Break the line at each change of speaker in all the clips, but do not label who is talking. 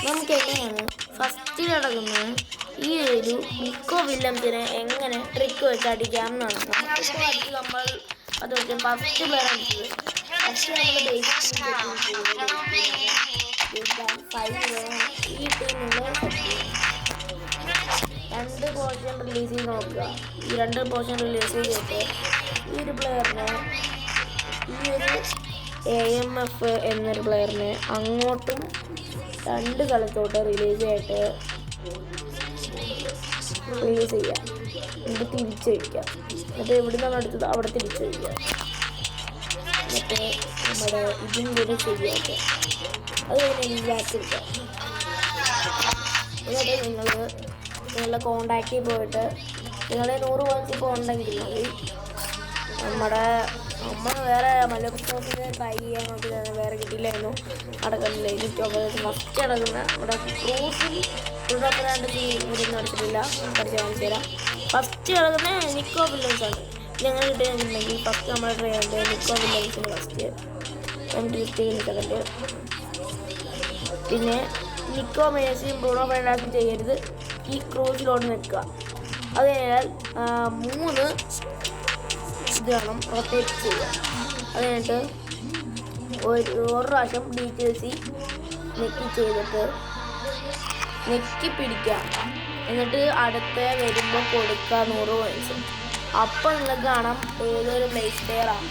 നമുക്ക് എങ്ങനെയാണ് ഫസ്റ്റ് നടക്കുന്ന ഈ ഒരു നിക്കോ വില്യംസിനെ എങ്ങനെ ട്രിക്ക് വെച്ച് അടിക്കാം എന്നാണ്. നമുക്കിപ്പോൾ അടിച്ച് നമ്മൾ അത് വെച്ച് ഫസ്റ്റ് പ്ലെയർ അടിച്ചത്. ഫസ്റ്റ് നമ്മൾ ബേസിക് ഈ ടീമിൻ്റെ 2 പോർഷൻ റിലീസ് ചെയ്ത് നോക്കുക. ഈ 2 പോർഷൻ റിലീസ് ചെയ്തിട്ട് ഈ ഒരു പ്ലെയറിനെ, ഈ ഒരു AMF എന്നൊരു പ്ലെയറിനെ അങ്ങോട്ടും 2 സ്ഥലത്തോട്ട് റിലീസ് ചെയ്യാം. എന്നിട്ട് തിരിച്ച് വയ്ക്കുക. എന്നിട്ട് എവിടെ നിന്നാണ് അടുത്തത് അവിടെ തിരിച്ച് വയ്ക്കുക. എന്നിട്ട് നമ്മുടെ ഇതും കൂടെ ശരിയാക്കുക. അത് കഴിഞ്ഞ് ഇല്ലാത്തിരിക്കുക. എന്നിട്ട് നിങ്ങളുടെ കോണ്ടാക്റ്റിൽ പോയിട്ട് നിങ്ങളെ 100 പോയിൻറ്റ്സ് ഇപ്പോൾ ഉണ്ടെങ്കിൽ മതി. നമ്മൾ വേറെ മലപ്രദേശത്തിന് ട്രൈ ചെയ്യാൻ നോക്കിയതാണ്, വേറെ കിട്ടിയില്ലായിരുന്നു. നടക്കുന്നില്ല. എനിക്ക് ഫസ്റ്റ് നടക്കുന്ന ഇവിടെ ക്രൂസിൽ ഇരുന്ന് അടിച്ചിട്ടില്ല. പഠിച്ച് കാണിച്ചു തരാം. ഫസ്റ്റ് കിടക്കുന്ന നിക്കോ വില്യംസ് ആണ്. ഞങ്ങൾ കിട്ടിയിട്ടുണ്ടെങ്കിൽ ഫസ്റ്റ് നമ്മൾ ട്രൈ ചെയ്യേണ്ടത് നിക്കോ വില്യംസിന് ഫസ്റ്റ് സെക്കൻഡ്. പിന്നെ നിക്കോ മേസിയും ബ്രൂണോ ഫെർണാണ്ടസും ചെയ്യരുത്. ഈ ക്രൂസിലോട്ട് നിൽക്കുക. അത് കഴിഞ്ഞാൽ 3 ഇത് വേണം റൊട്ടേറ്റ് ചെയ്യുക. അത് കഴിഞ്ഞിട്ട് ഒരു പ്രാവശ്യം DTC നെക്കി ചെയ്തിട്ട് നെക്കി പിടിക്കുക. എന്നിട്ട് അടുത്ത വരുമ്പോൾ കൊടുക്കുക 100 പോയിൻറ്റ്സ്. അപ്പോൾ നിങ്ങൾക്ക് കാണാം ഏതൊരു പ്ലേസ് പ്ലെയറാണ്.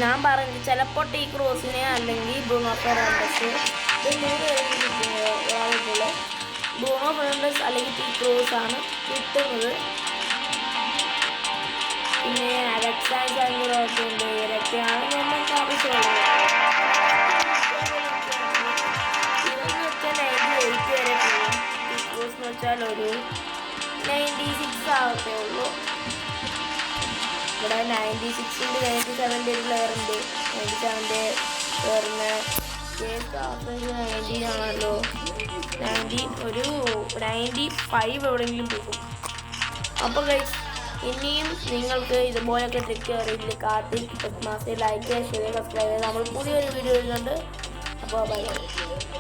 ഞാൻ പറഞ്ഞത് ചിലപ്പോൾ ടീ ക്രൂസിനെ അല്ലെങ്കിൽ ബ്രൂണോ ഫെർണാണ്ടസ്, ഇത് 3 പേര് ബ്രൂണോ ഫെർണാണ്ടസ് അല്ലെങ്കിൽ ടീ ക്രൂസ് ആണ് കിട്ടുന്നത്. പിന്നെ അലക്സാണ്ടറൊക്കെ ഉണ്ട്. ഇവരൊക്കെയാണ് നമുക്ക് ആവശ്യമുള്ളത്. ഇതെന്ന് വെച്ചാൽ 98 വരെ പോകും. ക്രൂസ് എന്ന് വെച്ചാൽ ഒരു 96 ആവത്തേ ഉള്ളൂ. ഇവിടെ 96-ൻ്റെ 97 ഒരു പ്ലെയർ ഉണ്ട്. 97-ൻ്റെ പ്ലെയറിന് 19 ആണല്ലോ. 19 ഒരു 95 എവിടെയെങ്കിലും പോകും. അപ്പോൾ ഗൈസ്, ഇനിയും നിങ്ങൾക്ക് ഇതുപോലൊക്കെ ട്രിക്ക് അറിയില്ല കാർത്തിക് മാസ്റ്റർ ലൈക്ക് ചെയ്യുക, ഷെയർ, സബ്സ്ക്രൈബ് ചെയ്യുക. നമ്മൾ പുതിയൊരു വീഡിയോ വരുന്നുണ്ട്. അപ്പോൾ ബൈ.